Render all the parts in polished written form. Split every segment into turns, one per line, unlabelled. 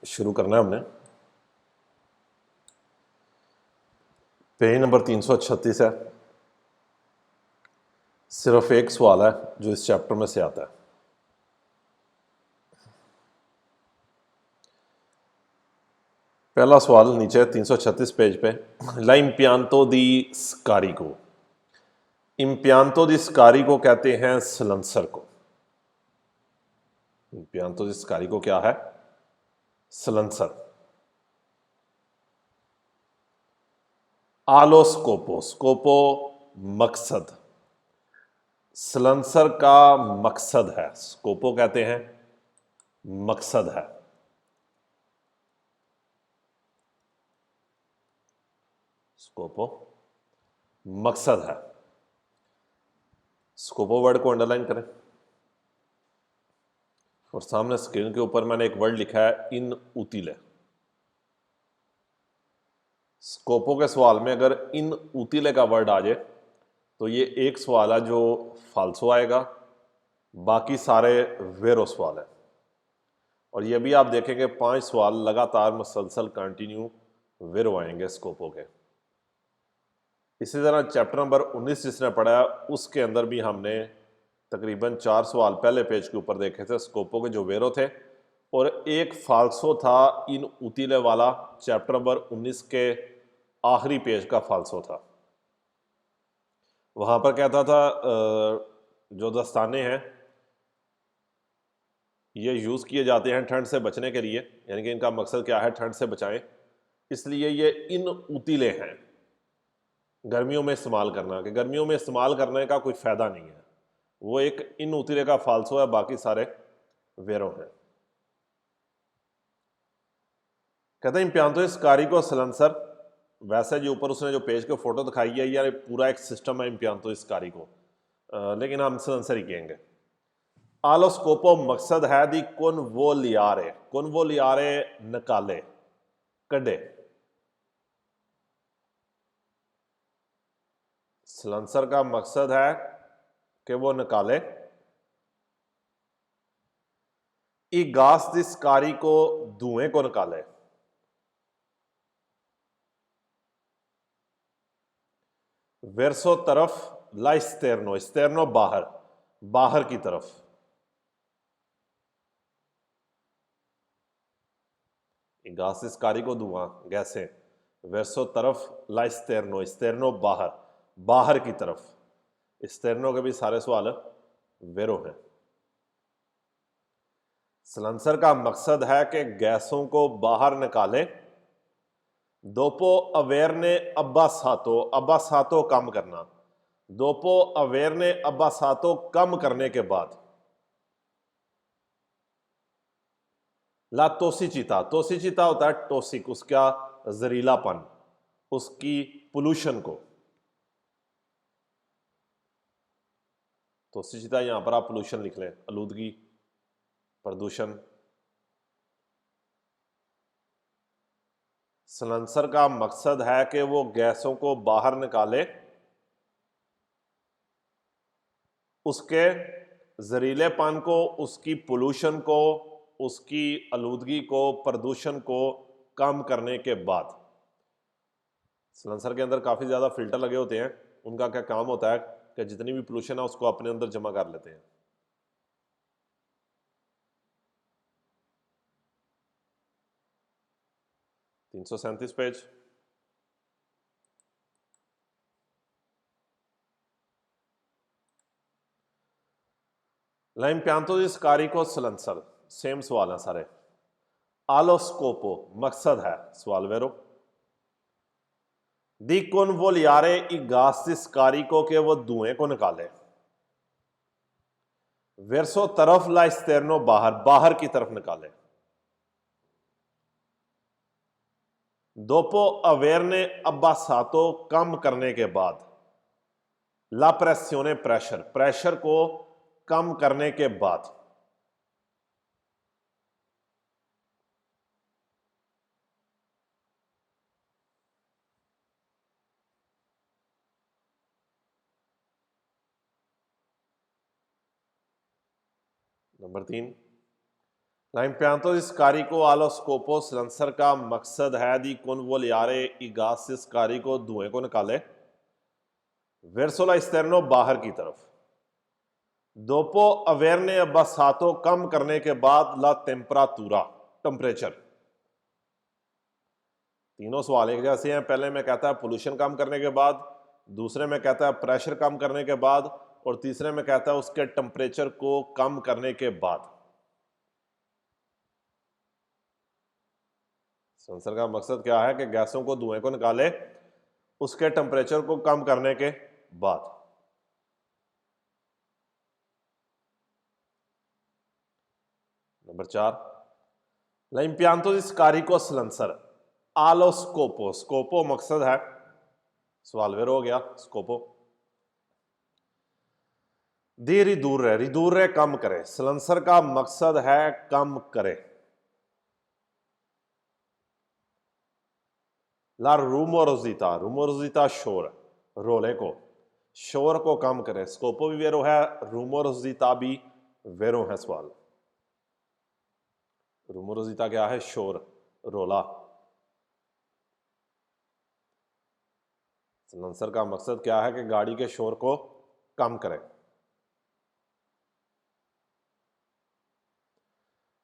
शुरू करना है हमने। पेज नंबर 336 है। सिर्फ एक सवाल है जो इस चैप्टर में से आता है। पहला सवाल नीचे 336 पेज पे, ला इम्पियांतो दी स्कारिको। इम्पियांतो दी स्कारिको कहते हैं सलंसर को। इम्पियांतो दी स्कारिको क्या है? सलंसर। आलो स्कोपो, स्कोपो मकसद, सलंसर का मकसद है। स्कोपो कहते हैं मकसद है। स्कोपो मकसद है। स्कोपो वर्ड को अंडरलाइन करें और सामने स्क्रीन के ऊपर मैंने एक वर्ड लिखा है इन उतिले। स्कोपो के सवाल में अगर इन उतिले का वर्ड आ जाए तो ये एक सवाल है जो फाल्सो आएगा, बाकी सारे वेरो सवाल है। और ये भी आप देखेंगे 5 सवाल लगातार मुसलसल कंटिन्यू वेरो आएंगे स्कोपो के। इसी तरह चैप्टर नंबर 19 जिसने पढ़ा है उसके अंदर भी हमने तकरीबन 4 सवाल पहले पेज के ऊपर देखे थे स्कोपो के जो वेरो थे, और एक फाल्सो था इन उतिले वाला, चैप्टर नंबर 19 के आखिरी पेज का फाल्सो था। वहां पर कहता था जो दस्ताने हैं ये यूज़ किए जाते हैं ठंड से बचने के लिए, यानी कि इनका मकसद क्या है? ठंड से बचाएं, इसलिए ये इन उतीले हैं गर्मियों में इस्तेमाल करना, कि गर्मियों में इस्तेमाल करने का कोई फ़ायदा नहीं है। वो एक इन उतीले का फाल्सो है, बाकी सारे वेरो हैं। कहते हैं इम्पियांतो स्कारिको सलंसर। वैसे जो ऊपर उसने जो पेज के फोटो दिखाई है यार पूरा एक सिस्टम है इम्पियांतो स्कारिको, लेकिन हम सलंसर ही कहेंगे। आलोस्कोपो मकसद है दी कॉन्वोलियारे निकाले कड़े। सलंसर का मकसद है कि वो निकाले ई गास दिस्कारी को धुएं को निकाले। वेरसो तरफ ला स्तेरनो, स्तेरनो बाहर, बाहर की तरफ। गास दिस्कारी को धुआं गैसें, वेरसो तरफ ला स्तेरनो, स्तेरनो बाहर, बाहर की तरफ। स्तेरनो के भी सारे सवाल वेरो हैं। सलंसर का मकसद है कि गैसों को बाहर निकालें। दोपो अवेयर ने अब्बा सातो कम करना। दोपो अवेयर ने अब्बा सातो कम करने के बाद ला तोसीचिता होता है टोसिक, उसका जहरीलापन, उसकी पोल्यूशन को। तोसीचिता यहां पर आप पोल्यूशन लिख लें, आलूदगी, प्रदूषण। सलेंसर का मकसद है कि वो गैसों को बाहर निकाले, उसके जहरीलेपन को, उसकी पोल्यूशन को, उसकी आलूदगी को, प्रदूषण को कम करने के बाद। सलेंसर के अंदर काफ़ी ज़्यादा फिल्टर लगे होते हैं, उनका क्या काम होता है कि जितनी भी पोल्यूशन है उसको अपने अंदर जमा कर लेते हैं। 337 पेज। लाइम्पियांतो स्कारिको सलेंसर, सेम सवाल है सारे। आलोस्कोपो मकसद है, सवाल वेरो। दी कॉन्वोलियारे ई गास स्कारिको के वो धुएं को निकाले। वेरसो तरफ ला स्तेरनो बाहर, बाहर की तरफ निकाले। दोपो अवेयर ने अब्बा सातो कम करने के बाद, ला प्रेस्योने प्रेशर, प्रेशर को कम करने के बाद। Number 3, L'impianto di scarico allo scopo silencer का मकसद है di convogliare i gas से scarico धुएं को निकाले verso l'esterno बाहर की तरफ। Dopo averne abbassato कम करने के बाद la temperatura टेम्परेचर। तीनों सवाल एक जैसे हैं। पहले में कहता है पोल्यूशन कम करने के बाद, दूसरे में कहता है प्रेशर कम करने के बाद, और तीसरे में कहता है उसके टेम्परेचर को कम करने के बाद। सेंसर का मकसद क्या है कि गैसों को धुएं को निकाले उसके टेम्परेचर को कम करने के बाद। Number 4, l'impianto di scarico silencer allo scopo। स्कोपो मकसद है, सवाल वेर हो गया स्कोपो। दी रिदूरे, रिदूरे कम करे, सिलेंसर का मकसद है कम करे। ला रूमोरोजिता, रूमोरोजिता शोर, रोले को, शोर को कम करे। स्कोपो भी वेरो है, रूमोरोजिता भी वेरो है। सवाल रूमोरोजिता क्या है? शोर, रोला। सिलेंसर का मकसद क्या है कि गाड़ी के शोर को कम करे।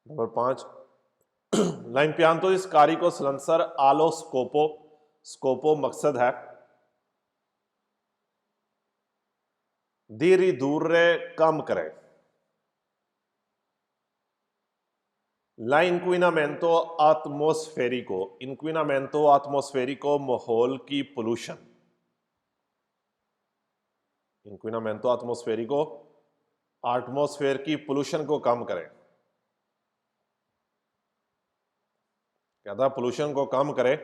Number 5, l'impianto di scarico silencer allo scopo। स्कोपो मकसद है दी रिदूरे कम करे। ला इंक्विनामेंटो आत्मोस्फेरिको, इंक्विनामेंटो आत्मोस्फेरिको माहौल की पोल्यूशन। इंक्विनामेंटो आत्मोस्फेरिको एटमॉस्फेयर की पोल्यूशन को कम करे। कहता है पोल्यूशन को कम करे।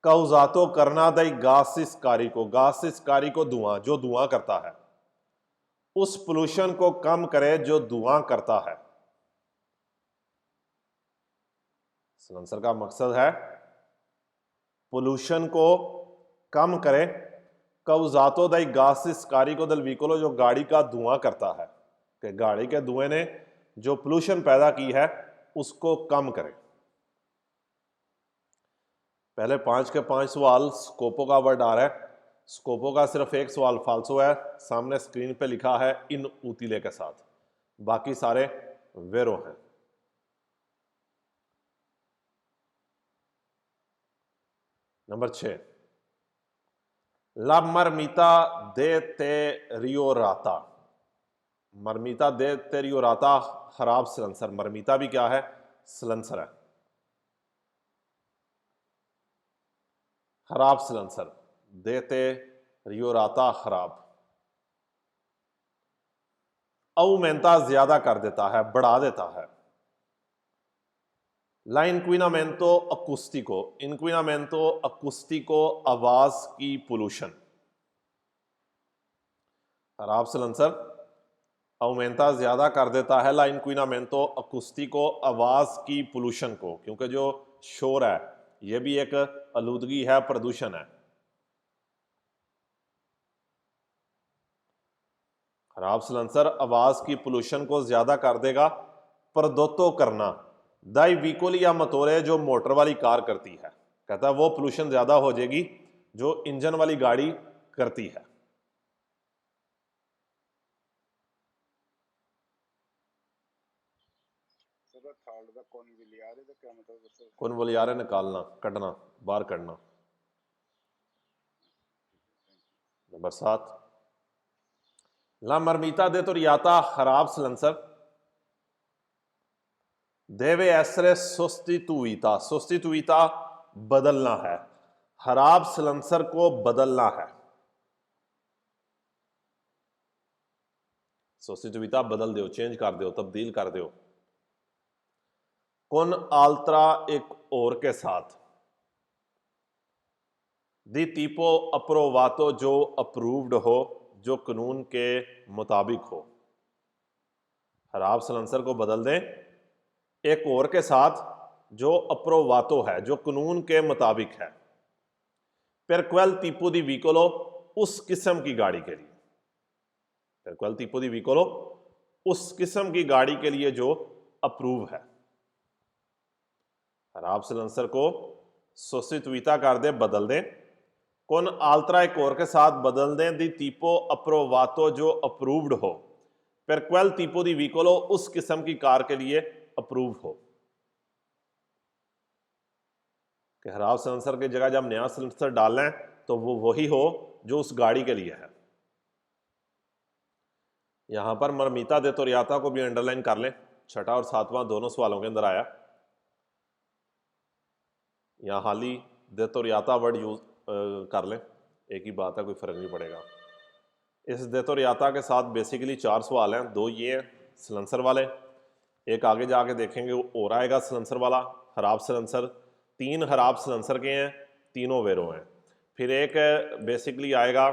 काउजातो करना दई गासिस कारिको, गासिस कारिको धुआं, जो धुआं करता है, उस पोल्यूशन को कम करे जो धुआं करता है। सिलेंसर का मकसद है पोल्यूशन को कम करे। काउजातो दई गासिस कारिको दल व्हीकलो, जो गाड़ी का धुआं करता है, कि गाड़ी के धुएं ने जो पोल्यूशन पैदा की है उसको कम करे। पहले 5 के 5 सवाल स्कोपो का वर्ड आ रहा है। स्कोपो का सिर्फ एक सवाल फाल्सो है, सामने स्क्रीन पे लिखा है इन उतीले के साथ, बाकी सारे वेरो हैं। नंबर 6, ला मरमिता दे तेरियोराता। मरमिता दे तेरियोराता खराब सिलेंसर। मरमिता भी क्या है? सिलेंसर है। खराब सिलेंसर, देते रियोराता खराब। अउमेंता ज्यादा कर देता है, बढ़ा देता है। ला इंक्विनामेंटो अकुस्टिको, इंक्विनामेंटो अकुस्टिको आवाज की पोल्यूशन। खराब सिलेंसर, अउमेंता ज्यादा कर देता है ला इंक्विनामेंटो अकुस्टिको आवाज की पोल्यूशन को, क्योंकि जो शोर है यह भी एक आलूदगी है, प्रदूषण है। खराब सिलेंसर आवाज की पोल्यूशन को ज्यादा कर देगा। प्रदोतो करना दाई व्हीकल या मोटोरे, जो मोटर वाली कार करती है, कहता है वो पोल्यूशन ज्यादा हो जाएगी जो इंजन वाली गाड़ी करती है। कॉन्वोलियारे निकालना, कटना, बाहर करना। नंबर 7, ला मरमिता दे तो रियाता खराब सिलेंसर देवे एसरे सोस्टिटुइता। सोस्टिटुइता बदलना है, खराब सिलेंसर को बदलना है। सोस्टिटुइता बदल दो, चेंज कर दो, तब्दील कर दो। कौन आल्त्रा एक और के साथ। दी तीपो अप्रोवातो, जो अप्रूव्ड हो, जो कानून के मुताबिक हो। खराब सिलेंसर को बदल दें एक और के साथ जो अप्रोवातो है, जो कानून के मुताबिक है। पर क्वेल तीपो दी व्हीकलो, उस किस्म की गाड़ी के लिए। पर क्वेल तीपो दी व्हीकलो, उस किस्म की गाड़ी के लिए जो अप्रूव है। खराब सिलेंसर को sostituita कर दे, बदल दें। con altra एक और के साथ बदल दें दी tipo approvato जो अप्रूव्ड हो, per quel tipo di veicolo उस किस्म की कार के लिए अप्रूव हो। कि खराब सिलेंसर की जगह जब नया सिलेंसर डालना है तो वो वही हो जो उस गाड़ी के लिए है। यहां पर मरमीता दे तोरियाता को भी अंडरलाइन कर लें, छठा और सातवां दोनों सवालों के अंदर आया। यहाँ हाली दे तोरियाता वर्ड यूज कर लें, एक ही बात है, कोई फर्क नहीं पड़ेगा। इस दे तोरियाता के साथ बेसिकली 4 सवाल हैं, 2 ये हैं सिलेंसर वाले, एक आगे जाके देखेंगे और आएगा सिलेंसर वाला, खराब सिलेंसर। 3 खराब सिलेंसर के हैं, तीनों वेरो हैं। फिर एक बेसिकली आएगा,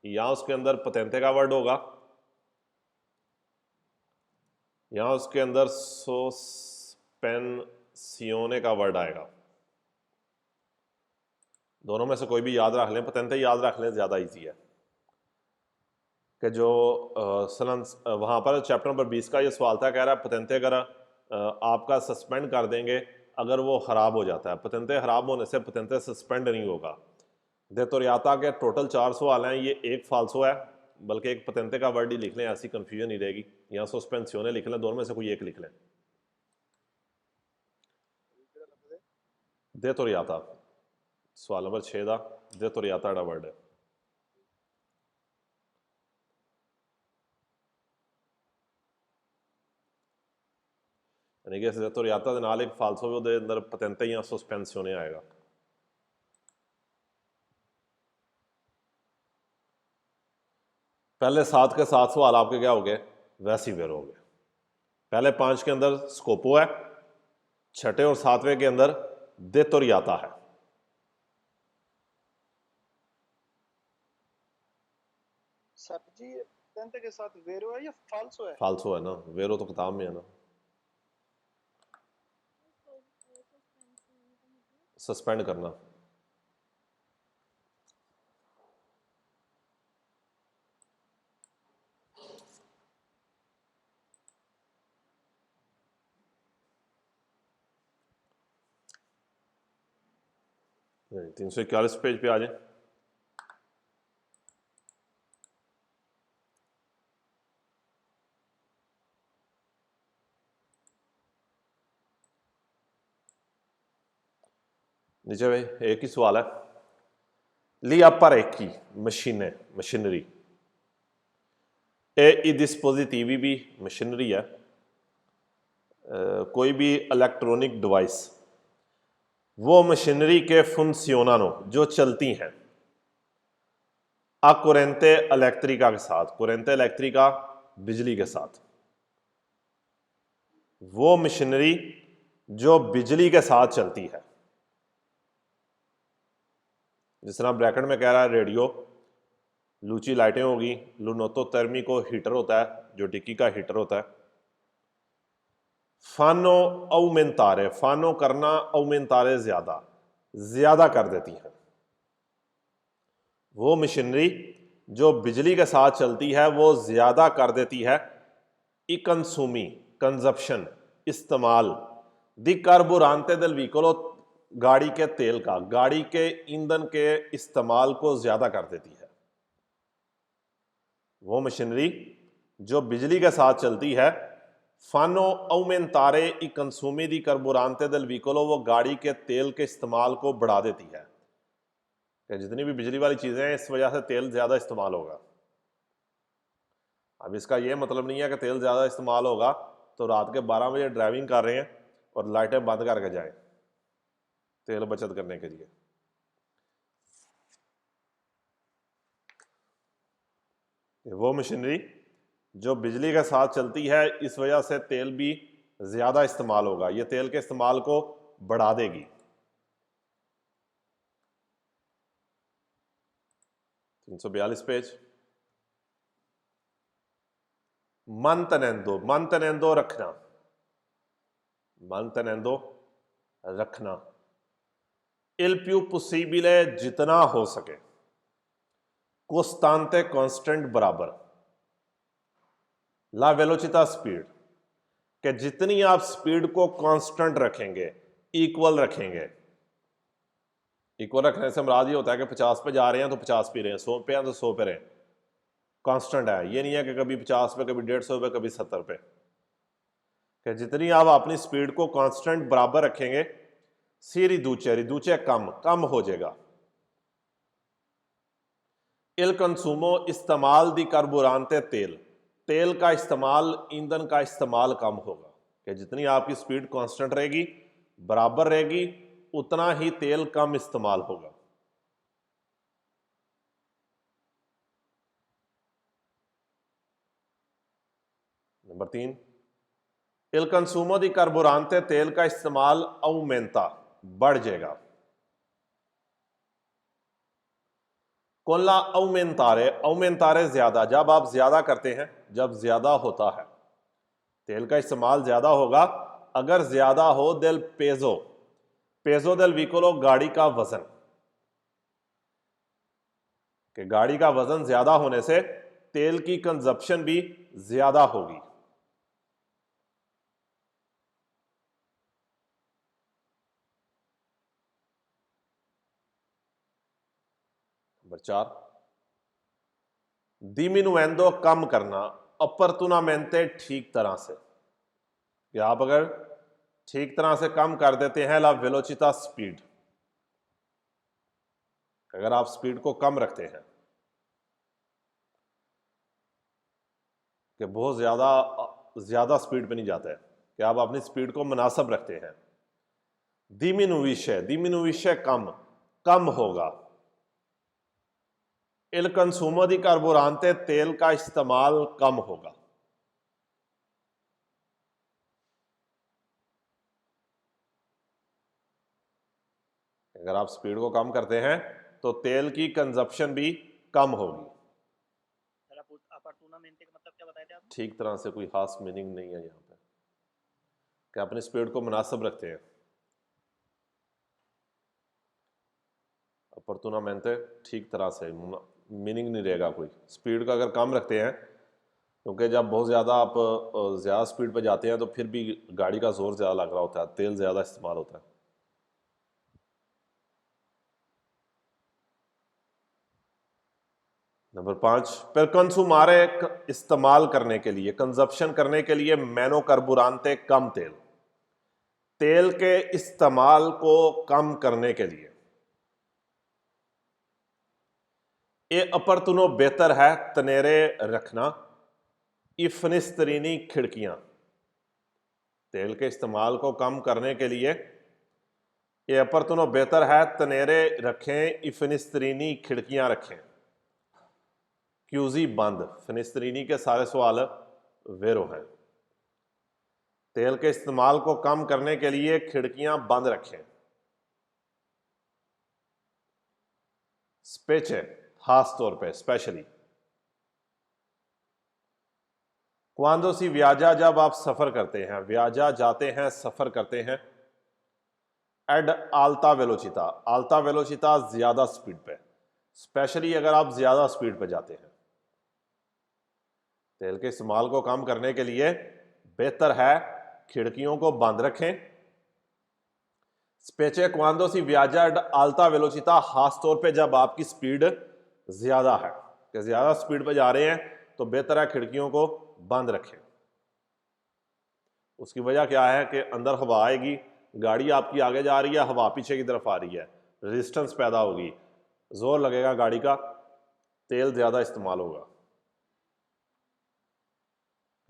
यहाँ उसके अंदर पतेंते का वर्ड होगा, यहाँ उसके अंदर सोस्पेंसियोने का वर्ड आएगा। दोनों में से कोई भी याद रख लें, पतेंते याद रख लें, ज़्यादा इजी है। कि जो वहाँ पर चैप्टर नंबर 20 का ये सवाल था, कह रहा है पतेंते अगर आपका सस्पेंड कर देंगे अगर वो ख़राब हो जाता है। पतेंते ख़राब होने से पतेंते सस्पेंड नहीं होगा। दे तोरियाता के टोटल 4 सवाल हैं, ये एक फाल्सो है, बल्कि एक पतेंते का वर्ड ही लिख लें, ऐसी कन्फ्यूजन नहीं रहेगी। यहाँ सोस्पेंसियोने लिख लें, दोनों में से कोई एक लिख लें। दे तोरियाता सवाल नंबर 6 का दे तोरियाता दा वर्ड है। यानी कि दे तोरियाता के नाल एक फाल्सो भी ਉਹਦੇ अंदर पतेंते या सोस्पेंसियोने आएगा। पहले 7 के 7 सवाल आपके क्या हो गए, वैसे ही वेर हो गए। पहले 5 के अंदर स्कोपो है, छठे और 7वें के अंदर दे तोरियाता है।
सर जी पतेंते के साथ वेरो है या फाल्सो है?
फाल्सो है ना, वेरो तो किताब में है ना। सस्पेंड करना। नहीं, 341 पेज पे आ जाए। नीचे भाई एक ही सवाल है, lì apparecchi मशीनें, मशीनरी, e i dispositivi भी मशीनरी है। कोई भी इलेक्ट्रॉनिक डिवाइस, वो मशीनरी के फंक्शननो जो चलती हैं आ कुरेंते इलेक्ट्रिका के साथ, कुरेंते इलेक्ट्रिका बिजली के साथ, वो मशीनरी जो बिजली के साथ चलती है। जिस तरह ब्रैकेट में कह रहा है रेडियो, लूची लाइटें होगी, लुनोतो थर्मिको हीटर होता है जो डिक्की का हीटर होता है। फानो औमेंतारे, फानो करना, औमेंतारे ज्यादा, ज्यादा कर देती हैं। वो मशीनरी जो बिजली के साथ चलती है वो ज्यादा कर देती है ई कंसूमी, कंजप्शन, इस्तेमाल, दी कार्बोरांते del व्हीकलो, गाड़ी के तेल का, गाड़ी के ईंधन के इस्तेमाल को ज्यादा कर देती है। वो मशीनरी जो बिजली के साथ चलती है, फानो औमेंतारे ई कंसूमी दी कार्बोरांते del व्हीकलो, वो गाड़ी के तेल के इस्तेमाल को बढ़ा देती है। कि जितनी भी बिजली वाली चीजें हैं इस वजह से तेल ज्यादा इस्तेमाल होगा। अब इसका यह मतलब नहीं है कि तेल ज्यादा इस्तेमाल होगा तो रात के 12 बजे ड्राइविंग कर रहे हैं और लाइटें बंद करके जाएं तेल बचत करने के लिए। वो मशीनरी जो बिजली के साथ चलती है इस वजह से तेल भी ज्यादा इस्तेमाल होगा, ये तेल के इस्तेमाल को बढ़ा देगी। 342 पेज। mantenendo, mantenendo रखना, mantenendo रखना, il più possibile जितना हो सके, costante कांस्टेंट बराबर, la velocità स्पीड, कि जितनी आप स्पीड को कांस्टेंट रखेंगे इक्वल रखेंगे। इक्वल रखने से मुराद ये होता है कि 50 पे जा रहे हैं तो 50 पी रहे हैं, 100 पे हैं तो 100 पे रहे, कांस्टेंट है। ये नहीं है कि कभी 50 पे, कभी 150 पे, कभी 70 पे। कि जितनी आप अपनी स्पीड को कांस्टेंट बराबर रखेंगे, सी रिदूचे कम कम हो जाएगा। इल कंसूमो इस्तेमाल दी कार्बोरांते तेल, तेल का इस्तेमाल, ईंधन का इस्तेमाल कम होगा। कि जितनी आपकी स्पीड कांस्टेंट रहेगी, बराबर रहेगी, उतना ही तेल कम इस्तेमाल होगा। नंबर 3, इल कंसूमो दी कार्बोरांते तेल का इस्तेमाल औमेंता, बढ़ जाएगा। कोला औमेंतारे ज्यादा, जब आप ज्यादा करते हैं, जब ज्यादा होता है, तेल का इस्तेमाल ज्यादा होगा। अगर ज्यादा हो दिल पेजो, पेजो दिल व्हीकलो, गाड़ी का वजन, कि गाड़ी का वजन ज्यादा होने से तेल की कंजप्शन भी ज्यादा होगी। नंबर 4, डिमिनुएंदो कम करना, अपरतुनामेंटे ठीक तरह से, कि आप अगर ठीक तरह से कम कर देते हैं ला वेलोचिता स्पीड, अगर आप स्पीड को कम रखते हैं कि बहुत ज्यादा स्पीड पे नहीं जाता है, कि आप अपनी स्पीड को मुनासिब रखते हैं। दिमिनुविशे कम कम होगा। इल कंसूमो दी कार्बोरांते तेल का इस्तेमाल कम होगा। अगर आप स्पीड को कम करते हैं तो तेल की कंजप्शन भी कम होगी।
अपॉर्चुनामेंटे का मतलब क्या बताए थे आपने?
ठीक तरह से कोई खास मीनिंग नहीं है यहाँ पे, कि अपनी स्पीड को मुनासिब रखते हैं। अपॉर्चुनामेंटे ठीक तरह से, मीनिंग नहीं रहेगा कोई। स्पीड का अगर कम रखते हैं, क्योंकि जब बहुत ज़्यादा आप ज़्यादा स्पीड पे जाते हैं तो फिर भी गाड़ी का जोर ज़्यादा लग रहा होता है, तेल ज़्यादा इस्तेमाल होता है। नंबर 5, पर कंसूमारे इस्तेमाल करने के लिए, कंजप्शन करने के लिए मैनो कार्बुरांते कम तेल, तेल के इस्तेमाल को कम करने के लिए ये अपरतुनो बेहतर है तनेरे रखना, इफनिस्तरीनी खिड़कियां, तेल के इस्तेमाल को कम करने के लिए ये अपरतुनो बेहतर है तनेरे रखें, इफनिस्तरीनी खिड़कियां रखें। क्यूजी बंद, फिनिस्त्रीनी के सारे सवाल वेरो हैं। तेल के इस्तेमाल को कम करने के लिए खिड़कियां बंद रखें। स्पेचे, खास तौर पे, स्पेशली। क्वांदो सी व्याजा, जब आप सफर करते हैं, व्याजा जाते हैं, सफर करते हैं। एड आल्ता वेलोचिता, आल्ता वेलोचिता ज्यादा स्पीड पे, स्पेशली अगर आप ज्यादा स्पीड पे जाते हैं। तेल के इस्तेमाल को कम करने के लिए बेहतर है खिड़कियों को बंद रखें। स्पेचे क्वांदो सी व्याजा एड आल्ता वेलोचिता, खास तौर पे जब आपकी स्पीड ज्यादा है, कि ज्यादा स्पीड पे जा रहे हैं, तो बेहतर है खिड़कियों को बंद रखें। उसकी वजह क्या है कि अंदर हवा आएगी, गाड़ी आपकी आगे जा रही है, हवा पीछे की तरफ आ रही है, रेजिस्टेंस पैदा होगी, जोर लगेगा गाड़ी का, तेल ज्यादा इस्तेमाल होगा।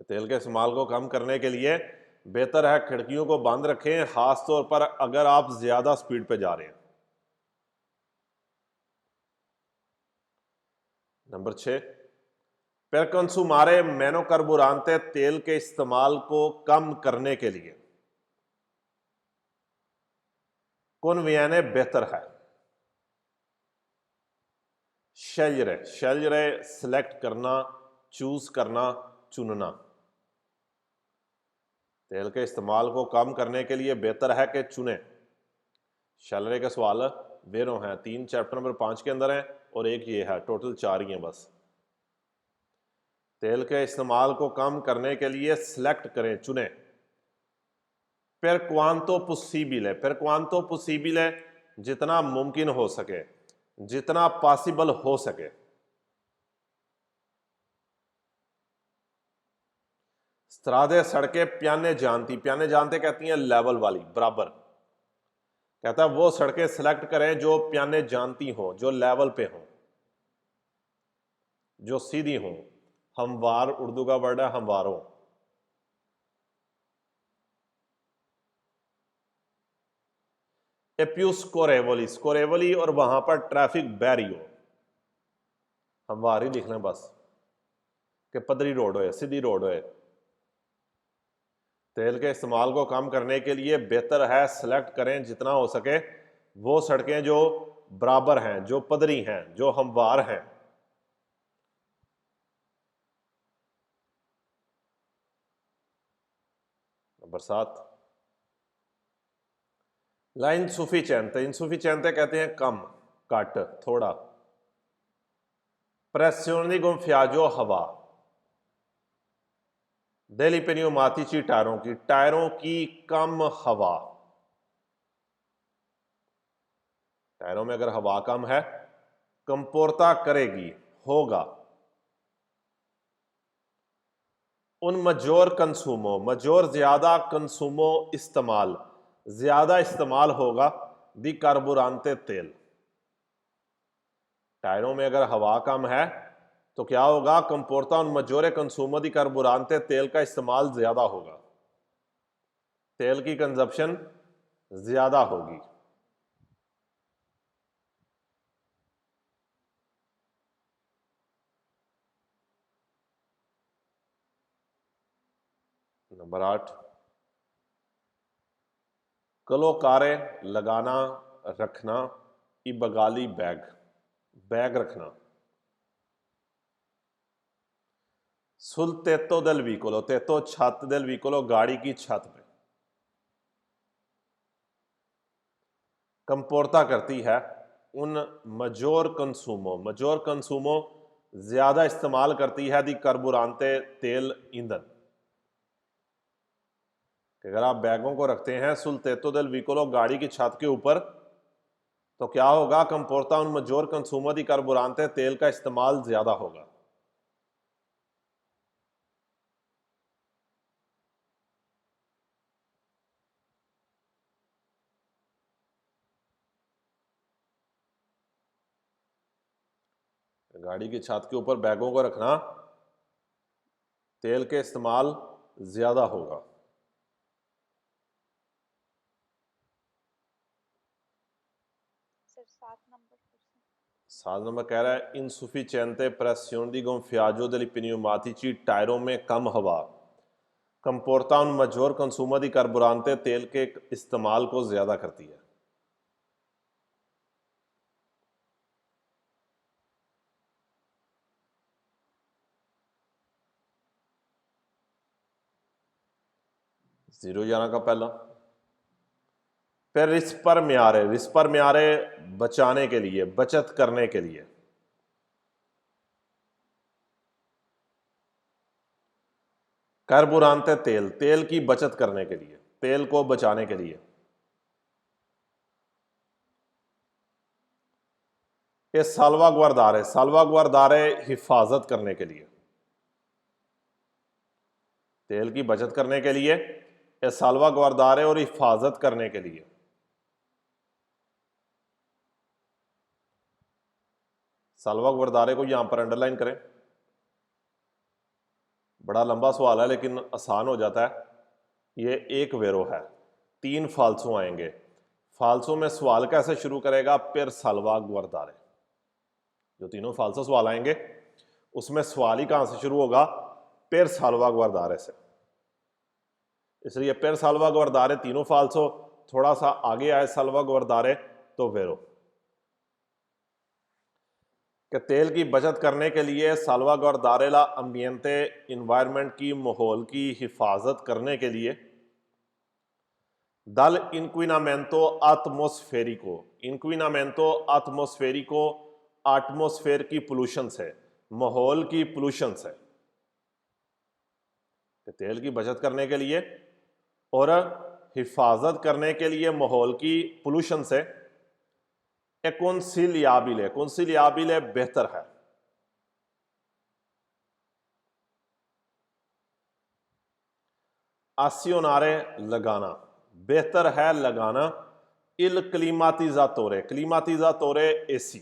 तेल के इस्तेमाल को कम करने के लिए बेहतर है खिड़कियों को बंद रखें, खास तौर पर अगर आप ज्यादा स्पीड पे जा रहे हैं। नंबर 6, पर कंसूमारे मैनो कार्बुरांते तेल के इस्तेमाल को कम करने के लिए कौन बेहतर है। शेल्जरे सिलेक्ट करना, चूज करना, चुनना। तेल के इस्तेमाल को कम करने के लिए बेहतर है कि चुने। शैलरे के सवाल वेरो हैं, 3 चैप्टर नंबर 5 के अंदर है और एक ये है, टोटल 4 ही हैं बस। तेल के इस्तेमाल को कम करने के लिए सिलेक्ट करें, चुने। per quanto possibile, per quanto possibile जितना मुमकिन हो सके, जितना पॉसिबल हो सके। स्त्रादे सड़कें प्याने जानती, प्याने जानते कहती हैं लेवल वाली, बराबर। कहता है वो सड़कें सिलेक्ट करें जो प्याने जानती हों, जो लेवल पे हों, जो सीधी हों। हमवार उर्दू का वर्ड है हमवारों। एप्यू स्कोरेवली, स्कोरेवली और वहां पर ट्रैफिक बैरियो, हमवार ही लिख लें बस कि पदरी रोड हो, सीधी रोड हो। तेल के इस्तेमाल को कम करने के लिए बेहतर है सिलेक्ट करें जितना हो सके वो सड़कें जो बराबर हैं, जो पदरी हैं, जो हमवार हैं। नंबर 7, ला इंसुफिशिएंटे, इंसुफिशिएंटे कहते हैं कम, घट, थोड़ा। प्रेसिone di gonfiaggio हवा, degli pneumatici टायरों की, टायरों की कम हवा। टायरों में अगर हवा कम है, कंपोर्ता करेगी, होगा। उन मजोर कंसूमो, मजोर ज्यादा, कंसूमो इस्तेमाल, ज्यादा इस्तेमाल होगा दी कार्बोरांते तेल। टायरों में अगर हवा कम है तो क्या होगा, कंपोर्ता उन मजोरे कंसूमो दी कार्बोरांते तेल का इस्तेमाल ज्यादा होगा, तेल की कंजप्शन ज्यादा होगी। नंबर 8, कलोकारे लगाना, रखना, इबगाली बैग, बैग रखना। सुल तेतो del vicolo, तेतो छत del vicolo गाड़ी की छत पे। कंपोर्ता करती है उन मजोर कंसूमो, मजोर कंसूमो ज्यादा इस्तेमाल करती है दी कार्बोरांते तेल, ईंधन। अगर आप बैगों को रखते हैं सुल तेतो del vicolo गाड़ी की छत के ऊपर तो क्या होगा, कंपोर्ता उन मजोर कंसूमो दी कार्बोरांते तेल का इस्तेमाल ज्यादा होगा। गाड़ी की छत के ऊपर बैगों को रखना, तेल के इस्तेमाल ज्यादा होगा।
सर
7 नंबर कह रहा है insufficiente pressione di gonfiaggio degli pneumatici, टायरों में कम हवा, कंपोर्ता उन मजोर कंसूमो दी कार्बोरांते तेल के इस्तेमाल को ज्यादा करती है। जीरो जाना का पहला। फिर रिस्पर्मियारे, रिस्पर्मियारे बचाने के लिए, बचत करने के लिए। कार्बोरांते तेल, तेल की बचत करने के लिए, तेल को बचाने के लिए। ये साल्वागुआर्दारे, साल्वागुआर्दारे हिफाजत करने के लिए, तेल की बचत करने के लिए, ये साल्वागुआर्दारे और हिफाजत करने के लिए। साल्वागुआर्दारे को यहां पर अंडरलाइन करें। बड़ा लंबा सवाल है लेकिन आसान हो जाता है। ये एक वेरो है, 3 फाल्सो आएंगे। फाल्सो में सवाल कैसे शुरू करेगा, पर साल्वागुआर्दारे। जो तीनों फाल्सो सवाल आएंगे उसमें सवाल ही कहां से शुरू होगा, पर साल्वागुआर्दारे से। इसलिए पर साल्वागुआर्दारे तीनों फाल्सो, थोड़ा सा आगे आए साल्वागुआर्दारे तो वेरो। कि तेल की बचत करने के लिए साल्वागुआर्दारे ला अम्बिएंटे, इन्वायरमेंट की, माहौल की हिफाजत करने के लिए। दल इंक्विनामेंटो आत्मोस्फेरिको, इंक्विनामेंटो आत्मोस्फेरिको, आत्मोस्फेयर की पोल्यूशन से, माहौल की पोल्यूशन से। तेल की बचत करने के लिए और हिफाजत करने के लिए माहौल की पोल्यूशन से कौन सी बेहतर है? आसियोनारे लगाना बेहतर है लगाना। इल क्लीमातिज़ातोरे एसी,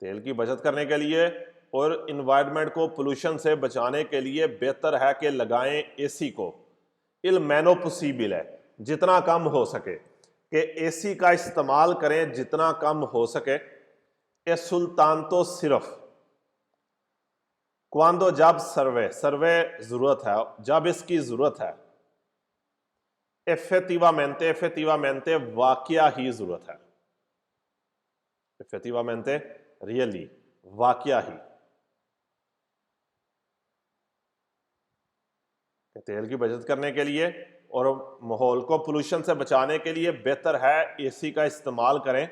तेल की बचत करने के लिए और इन्वायरमेंट को पोल्यूशन से बचाने के लिए बेहतर है कि लगाएं एसी को। इल मैनो पॉसिबल है, जितना कम हो सके कि एसी का इस्तेमाल करें जितना कम हो सके। ए सुल्तान तो सिर्फ क्वांदो जब सर्वे जरूरत है, जब इसकी जरूरत है। एफेक्टिवामेंटे वाकया ही जरूरत है। एफेक्टिवामेंटे रियली, वाकया ही। तेल की बचत करने के लिए और माहौल को पोल्यूशन से बचाने के लिए बेहतर है एसी का इस्तेमाल करें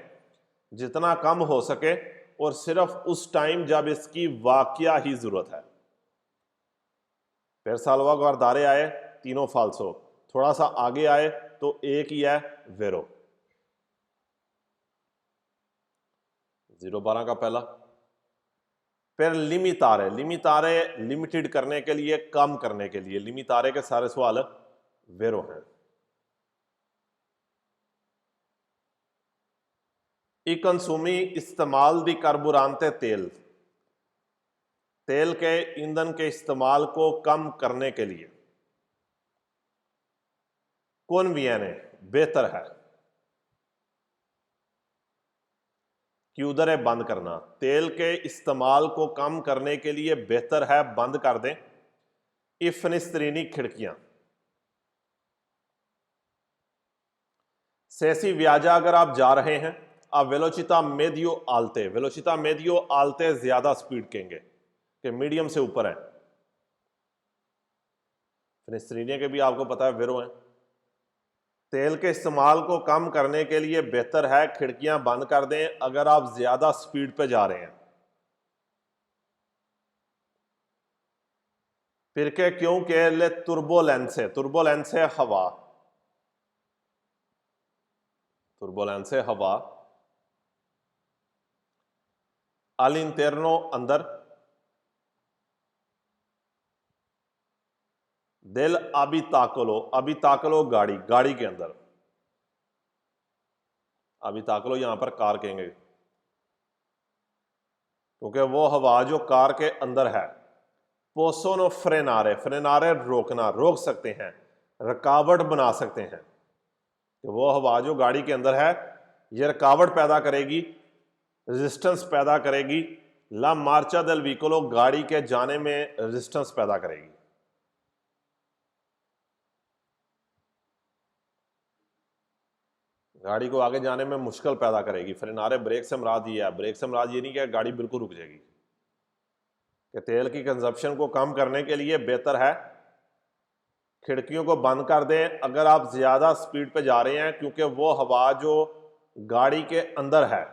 जितना कम हो सके और सिर्फ उस टाइम जब इसकी वाकया ही जरूरत है। फिर सालवा गुआरदारे आए, तीनों फाल्सो। थोड़ा सा आगे आए तो एक ही है वेरो। 012 का पहला। फिर लिमितारे लिमिटेड करने के लिए, कम करने के लिए। लिमितारे के सारे सवाल वेरो हैं। ई कंसूमी इस्तेमाल दी कार्बुरांते तेल के ईंधन के इस्तेमाल को कम करने के लिए कौन बेहतर है? कि उधर है बंद करना। तेल के इस्तेमाल को कम करने के लिए बेहतर है बंद कर दें ये फिनिस्त्रीनी खिड़कियां। सेसी व्याजा अगर आप जा रहे हैं, आप वेलोचिता मेदियो आलते ज्यादा स्पीड कहेंगे कि मीडियम से ऊपर है। फिनिस्त्रीनिया के भी आपको पता है वेरो है। तेल के इस्तेमाल को कम करने के लिए बेहतर है खिड़कियां बंद कर दें अगर आप ज्यादा स्पीड पे जा रहे हैं। फिर के क्योंकि ले तुर्बोलेंस है हवा, तुर्बोलेंस है हवा। अल इंटरनो अंदर, दिल अबिताकलो गाड़ी के अंदर। अबिताकलो यहां पर कार कहेंगे क्योंकि वो हवा जो कार के अंदर है। पोसोनो फ्रेनारे रोक सकते हैं, रुकावट बना सकते हैं। तो वो हवा जो गाड़ी के अंदर है ये रुकावट पैदा करेगी, रेजिस्टेंस पैदा करेगी। ला मार्चा देल व्हीकलो गाड़ी के जाने में रेजिस्टेंस पैदा करेगी। गाड़ी को आगे जाने में मुश्किल पैदा करेगी। फ्रेनारे ब्रेक से मुराद ये है, ब्रेक से मुराद ये नहीं कि गाड़ी बिल्कुल रुक जाएगी। कि तेल की कंजप्शन को कम करने के लिए बेहतर है खिड़कियों को बंद कर दें अगर आप ज्यादा स्पीड पे जा रहे हैं, क्योंकि वो हवा जो गाड़ी के अंदर है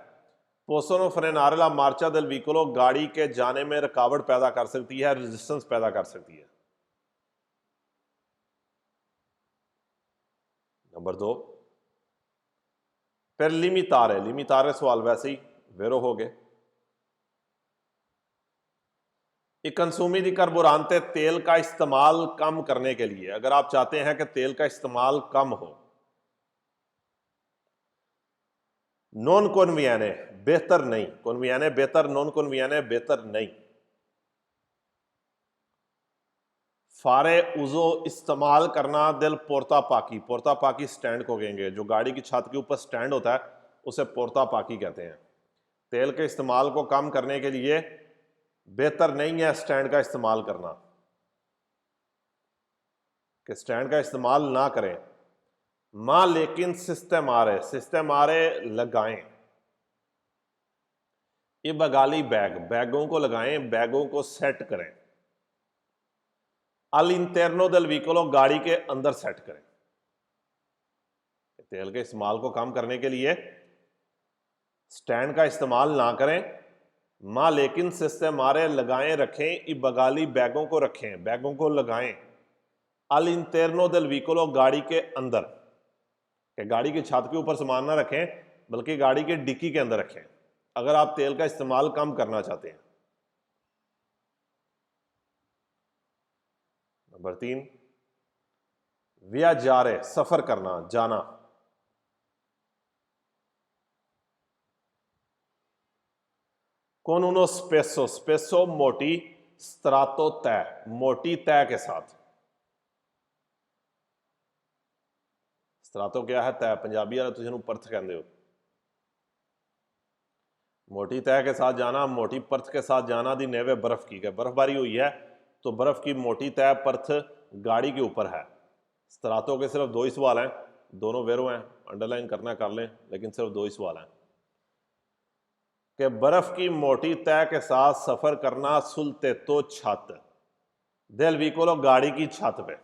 पोसोनो फ्रेनारे ला मार्चा देल व्हीकलो गाड़ी के जाने में रुकावट पैदा कर सकती है, रेजिस्टेंस पैदा कर सकती है। नंबर 2। फिर लिमितारे सवाल वैसे ही वेरो हो गए। कंसूमी दी कार्बोरांते तेल का इस्तेमाल कम करने के लिए, अगर आप चाहते हैं कि तेल का इस्तेमाल कम हो। नॉन कॉन्वियाने बेहतर नहीं, कॉन्वियाने बेहतर, नॉन कॉन्वियाने बेहतर नहीं। फारे उजो इस्तेमाल करना दिल पोर्ता पाकी स्टैंड को कहेंगे। जो गाड़ी की छत के ऊपर स्टैंड होता है उसे पोर्ता पाकी कहते हैं। तेल के इस्तेमाल को कम करने के लिए बेहतर नहीं है स्टैंड का इस्तेमाल करना, कि स्टैंड का इस्तेमाल ना करें। मां लेकिन सिस्टमारे लगाएं। ये बगाली बैगों को लगाएं, बैगों को सेट करें। अल इंटरनो देल व्हीकलो गाड़ी के अंदर सेट करें। तेल के इस्तेमाल को कम करने के लिए स्टैंड का इस्तेमाल ना करें, मां लेकिन सिस्टमारे लगाएं रखें। ये बगाली बैगों को रखें, बैगों को लगाएं। अल इंटरनो देल व्हीकलो, गाड़ी के अंदर, कि गाड़ी की छत के ऊपर सामान ना रखें बल्कि गाड़ी के डिक्की के अंदर रखें अगर आप तेल का इस्तेमाल कम करना चाहते हैं। नंबर 3, वियाजारे, सफर करना, जाना। con uno spesso, spesso मोटी, strato तय, मोटी तय के साथ। strato क्या है? तय। पंजाबी वाले तुझे परथ कहते हो। मोटी तय के साथ जाना, मोटी परथ के साथ जाना दी नेवे बर्फ की, बर्फबारी हुई है तो बर्फ की मोटी तय परथ गाड़ी के ऊपर है। strato के सिर्फ 2 ही सवाल हैं, दोनों वेरो हैं, अंडरलाइन करना कर लें, लेकिन सिर्फ 2 ही सवाल हैं कि बर्फ की मोटी तय के साथ सफर करना सुलते तो छत, देल व्हीकलो, गाड़ी की छत पे।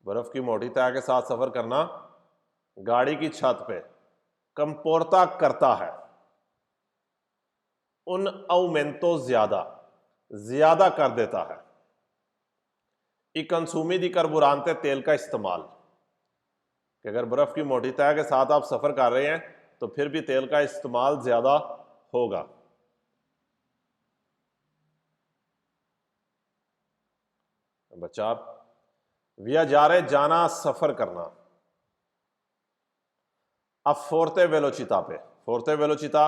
बर्फ की मोटी तय के साथ सफर करना गाड़ी की छत पे। कंपोर्ता करता है, उन औमेंतो, ज्यादा, ज्यादा कर देता है। ई कंसूमी दी कार्बोरांते, तेल का इस्तेमाल, कि अगर बर्फ की मोटी तय के साथ आप सफर कर रहे हैं तो फिर भी तेल का इस्तेमाल ज्यादा होगा। नंबर 4, वियाजारे, जाना, सफर करना। अब फोर्ते वेलोचिता पे, फोर्ते वेलोचिता,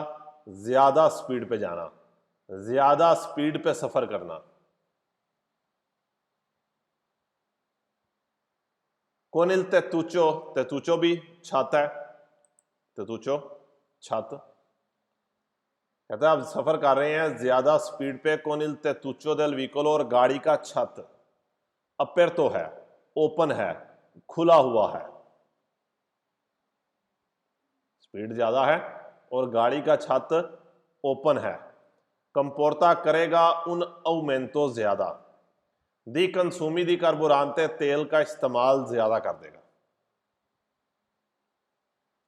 ज्यादा स्पीड पे जाना, ज्यादा स्पीड पे सफर करना। कोनिल तेतुचो, तेतुचो भी छत है, तेतुचो छत। कहते हैं आप सफर कर रहे हैं ज्यादा स्पीड पे, कोनिल तेतुचो देल व्हीकलो, और गाड़ी का छत अपेरतो है, ओपन है, खुला हुआ है। स्पीड ज्यादा है और गाड़ी का छत ओपन है। कंपोर्ता करेगा उन औमेंतो, ज्यादा, दी कंसूमी दी कार्बोरांते, तेल का इस्तेमाल ज्यादा कर देगा।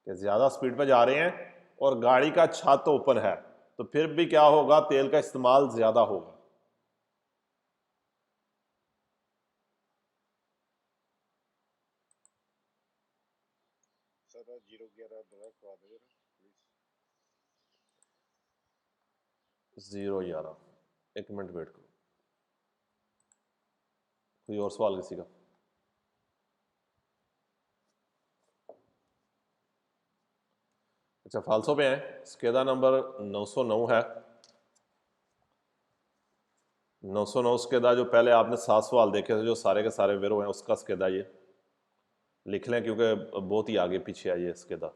कि ज्यादा स्पीड पे जा रहे हैं और गाड़ी का छत ओपन है तो फिर भी क्या होगा? तेल का इस्तेमाल ज्यादा होगा।
सर 011 डायरेक्ट करवा दीजिए प्लीज।
011, एक मिनट वेट करो। कोई और सवाल किसी का? अच्छा, फालसो पे है। स्केदा नंबर 909 है। 909 स्केदा, जो पहले आपने 7 सवाल देखे थे जो सारे के सारे वेरो हैं, उसका स्केदा ये लिख लें क्योंकि बहुत ही आगे पीछे है ये स्केदा।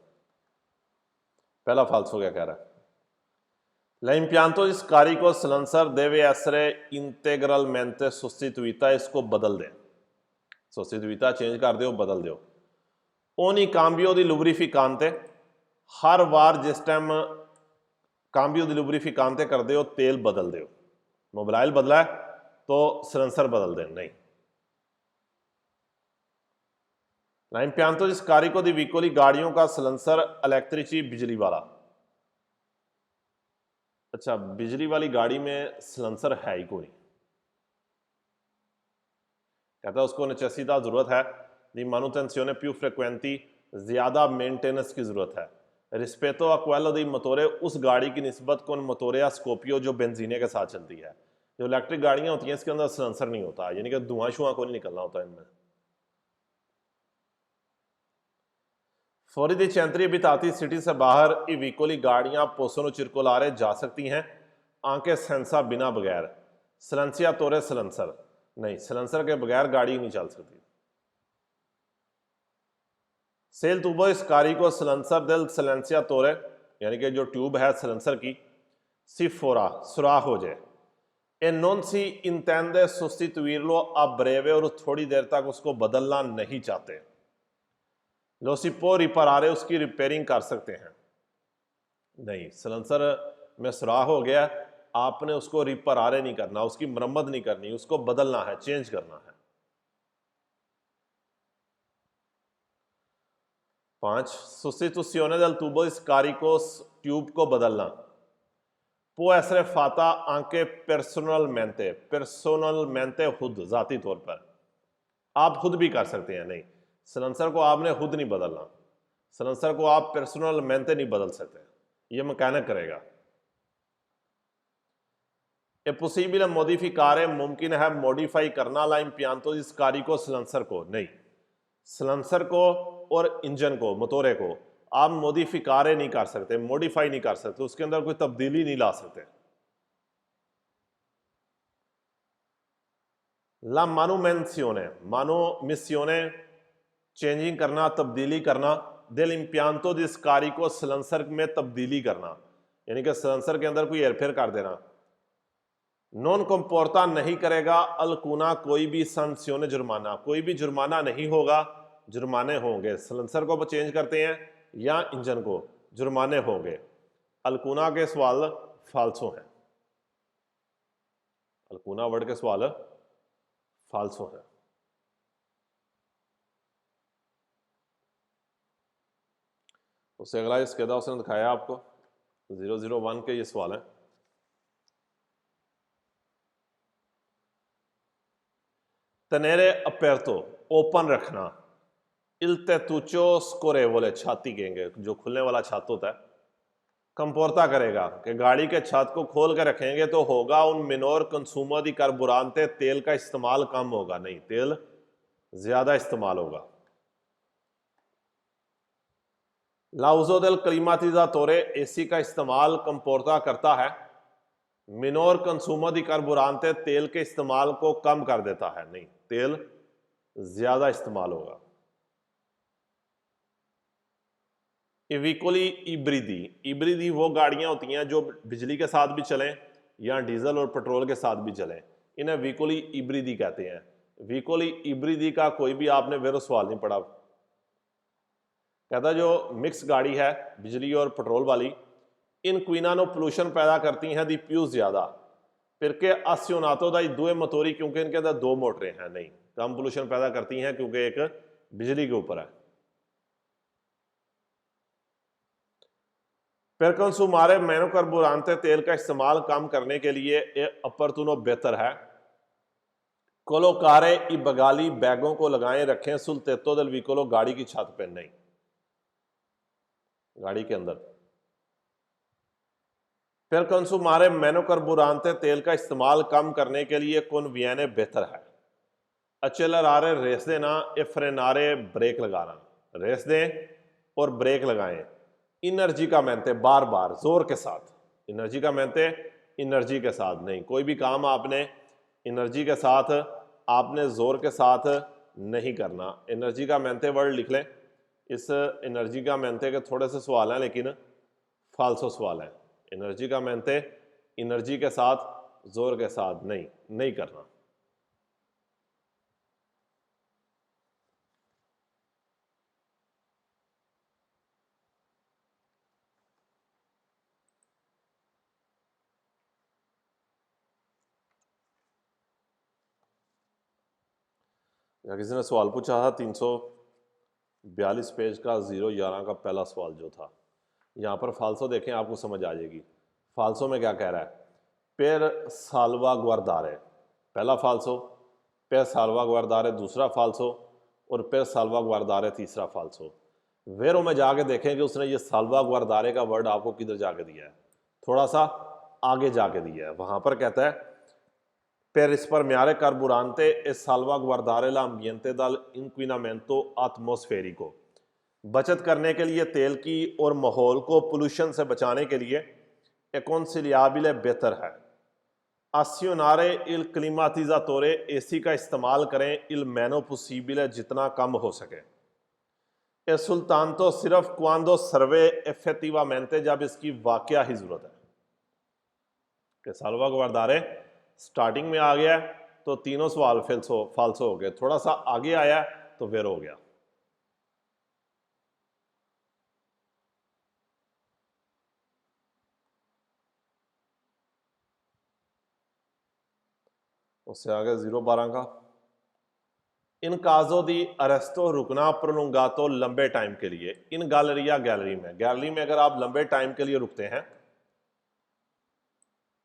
पहला फालसो क्या कह रहा है? L'impianto di scarico silencer deve essere integralmente sostituita, इसको बदल दें, sostituita चेंज कर दो, बदल दो। Ogni cambio di lubrificante, हर बार जिस टाइम काम्बियो दी लुब्रिफिकांते कर दो, तेल बदल दो। मोबाइल बदला है तो सिलेंसर बदल दें, नहीं। L'impianto di scarico di veicoli, गाड़ियों का सिलेंसर इलेक्ट्रिची, बिजली वाला। अच्छा, बिजली वाली गाड़ी में सिलेंसर है ही कोई नहीं। कहता है उसको नेसेसिटा, जरूरत है, दी manutenzione più frequenti, ज्यादा मेंटेनेंस की जरूरत है। रिस्पेतो a quello dei मोटोरे, उस गाड़ी की निस्बत कौन मोटोरे या स्कोपियो जो बेंजीने के साथ चलती है। जो इलेक्ट्रिक गाड़ियां होती हैं इसके अंदर सिलेंसर नहीं होता, यानी कि धुआं शुआं को नहीं निकलना होता इनमें। फौरी दी चैंतरी बिताती सिटी से बाहर ई व्हीकली, गाड़ियां पोसनो चिरकोलारे जा सकती हैं, आंके सेंसा, बिना बगैर। सिलेंसिया तोरे, सिलेंसर नहीं, सिलेंसर के बगैर गाड़ी नहीं चल सकती। सेल तुबो इस कारी को सिलेंसर दिल सिलेंसिया तोरे, यानी कि जो ट्यूब है सिलेंसर की, सिफोरा, सुराख हो जाए। ए नॉन सी इंटेंडे सोस्टिट्यूirlo a breve, और थोड़ी देर तक उसको बदलना नहीं चाहते। लो सी पो रिपारारे, उसकी रिपेयरिंग कर सकते हैं, नहीं। सिलेंसर में सुराख हो गया, आपने उसको रिपारारे नहीं करना, उसकी मरम्मत नहीं करनी, उसको बदलना है, चेंज करना है। 5, sostituzione del tubo, इस कारी को, ट्यूब को बदलना। può essere fatta anche personalmente खुद जाती तौर पर, आप खुद भी कर सकते हैं। नहीं, सलेंसर को आपने खुद नहीं बदलना, सलेंसर को आप personalmente नहीं बदल सकते, ये मैकेनिक करेगा। ए पॉसिबल मॉडिफिकारे, मुमकिन है मॉडिफाई करना ला इम्पियांतो इस कारी को सलेंसर को। नहीं, सलेंसर को और इंजन को, मोटोरे को आप मॉडिफिकारे नहीं कर सकते, मॉडिफाई नहीं कर सकते, उसके अंदर कोई तब्दीली नहीं ला सकते। ला मानोमिसियोने चेंजिंग करना, तब्दीली करना, del impianto di scarico silencer में तब्दीली करना, यानी कि सलेंसर के अंदर कोई हेरफेर कर देना। नॉन कंपोर्टा नहीं करेगा अलकुना कोई भी संक्सियोने जुर्माना, कोई भी जुर्माना नहीं होगा, जुर्माने होंगे। सलेंसर को चेंज करते हैं या इंजन को, जुर्माने होंगे। अलकुना के सवाल फाल्सो हैं, अलकुना वर्ड के सवाल फाल्सो है। उससे अगला इसके बाद उसने दिखाया आपको 001 के ये सवाल है। तनेरे अपेरतो, ओपन रखना, इल तेतुचो स्कोरेवोले, छाती कहेंगे, जो खुलने वाला छत होता है। कंपोर्ता करेगा कि गाड़ी के छत को खोल के रखेंगे तो होगा उन मिनोर कंसूमो दी कार्बुरांते, तेल का इस्तेमाल कम होगा, नहीं तेल ज्यादा इस्तेमाल होगा। लाउजो del climatizatore, एसी का इस्तेमाल कंपोर्ता करता है। मिनोर कंसूमो दी कार्बुरांते, तेल के इस्तेमाल को कम कर देता है, नहीं तेल ज्यादा इस्तेमाल होगा। इविकोली इब्रिदी, इब्रिदी वो गाड़ियां होती हैं जो बिजली के साथ भी चलें या डीजल और पेट्रोल के साथ भी चलें, इन्हें विकोली इब्रिदी कहते हैं। विकोली इब्रिदी का कोई भी आपने वेरो सवाल नहीं पढ़ा। कहता जो मिक्स गाड़ी है बिजली और पेट्रोल वाली, इन क्वीनानो पोल्यूशन पैदा करती हैं दी प्यू ज्यादा, फिर के आस्योनातो दाई दुए मोटोरी, क्योंकि इनके अंदर दो मोटरें हैं, नहीं कम पोल्यूशन पैदा करती हैं क्योंकि एक बिजली के ऊपर है। पर कंसूमारे मैनो कार्बुरांते, तेल का इस्तेमाल कम करने के लिए अपर्तुनो बेहतर है। कोलोकारे ई बगाली, बैगों को लगाएं रखें सुल तेतो दल विकोलो, गाड़ी की छत पे, नहीं गाड़ी के अंदर। फिर कंसूमारे मैनो कार्बुरांते, तेल का इस्तेमाल कम करने के लिए कॉन्वियने बेहतर है। अचेलरारे रेस देना, ए फ्रेनारे ब्रेक लगाना, रेस दें और ब्रेक लगाएं। इनर्जी का मेहनते, बार बार जोर के साथ, एनर्जी का मेहनते एनर्जी के साथ, नहीं कोई भी काम आपने एनर्जी के साथ, आपने जोर के साथ नहीं करना। एनर्जी का मेहनते वर्ड लिख लें, इस एनर्जी का मेहनते के थोड़े से सवाल हैं लेकिन फाल्सो सवाल है। एनर्जी का मेहनते एनर्जी के साथ, जोर के साथ नहीं करना। या किसी ने सवाल पूछा था 342 पेज का 011 का पहला सवाल जो था, यहाँ पर फाल्सो देखें आपको समझ आ जाएगी। फाल्सो में क्या कह रहा है, पेर साल्वा गुआरदारे पहला फाल्सो, पेर साल्वा गुआरदारे दूसरा फाल्सो और पेर साल्वा गुआरदारे तीसरा फाल्सो। वेरो में जाके देखें कि उसने ये साल्वा गुआरदारे का वर्ड आपको किधर जाके दिया है, थोड़ा सा आगे जाके दिया है। वहां पर कहता है per risparmiare carburante e salvaguardare l'ambiente dall'inquinamento atmosferico, बचत करने के लिए तेल की और माहौल को पोल्यूशन से बचाने के लिए e consigliabile बेहतर है। आस्योनारे इल क्लिमातिज़ातोरे, एसी का इस्तेमाल करें, इल मैनो पॉसिबल, जितना कम हो सके। ए सुल्तान तो सिर्फ क्वांदो सर्वे एफेक्टिवामेंटे, जब इसकी वाकया ही जरूरत है। कि साल्वागुआरदारे स्टार्टिंग में आ गया तो तीनों सवाल फाल्सो हो गए, थोड़ा सा आगे आया तो वेरो हो गया। उससे आगे 012 का इन काजो दी अरेस्टो, रुकना, प्रोलुंगातो, लंबे टाइम के लिए। इन गैलरी में, गैलरी में अगर आप लंबे टाइम के लिए रुकते हैं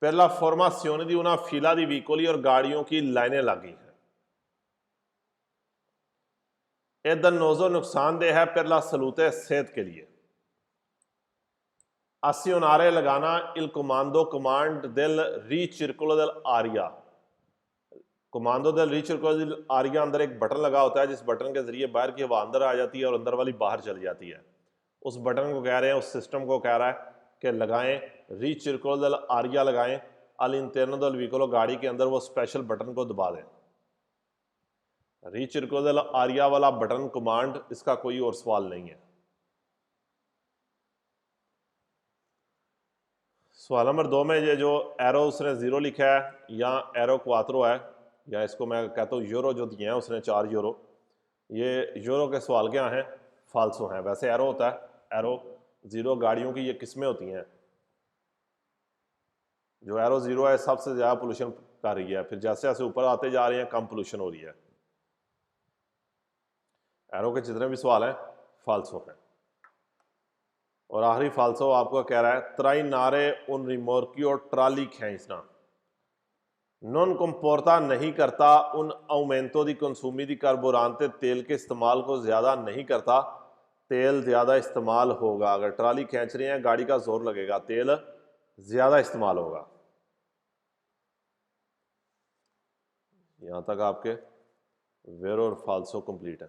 per la formazione di una fila di veicoli और गाड़ियों की लाइनें लगी हैं। è dannoso नुकसानदेह है per la salute सेहत के लिए। azionare लगाना il comando command del ricircolo dell'aria। Commando del ricircolo dell'aria अंदर एक बटन लगा होता है जिस बटन के जरिए बाहर की हवा अंदर आ जाती है और अंदर वाली बाहर चली जाती है। उस बटन को कह रहे हैं, उस सिस्टम को कह रहा है कि लगाएं ricircolo dell'aria लगाएं all'interno del veicolo, गाड़ी के अंदर वो स्पेशल बटन को दबा दें। ricircolo dell'aria वाला बटन कमांड, इसका कोई और सवाल नहीं है। सवाल नंबर 2 में ये जो एरो उसने 0 लिखा है या एरो क्वात्रो है, या इसको मैं कहता हूँ यूरो जो दिए हैं उसने 4 यूरो, ये यूरो के सवाल क्या हैं? फाल्सो हैं। वैसे एरो होता है, एरो 0 गाड़ियों की ये किस्में होती हैं। जो एरो 0 है सबसे ज़्यादा पोल्यूशन कर रही है, फिर जैसे जैसे ऊपर आते जा रहे हैं कम पोल्यूशन हो रही है। एरो के जितने भी सवाल हैं फाल्सो हैं। और आखिरी फाल्सो आपको कह रहा है trainare un rimorchio ट्राली खींचना। non comporta नहीं करता un aumento di consumi di carburante, तेल के इस्तेमाल को ज़्यादा नहीं करता, तेल ज़्यादा इस्तेमाल होगा। अगर ट्राली खींच रहे हैं गाड़ी का जोर लगेगा, तेल ज़्यादा इस्तेमाल होगा। यहाँ तक आपके वेरो और फाल्सो कंप्लीट है।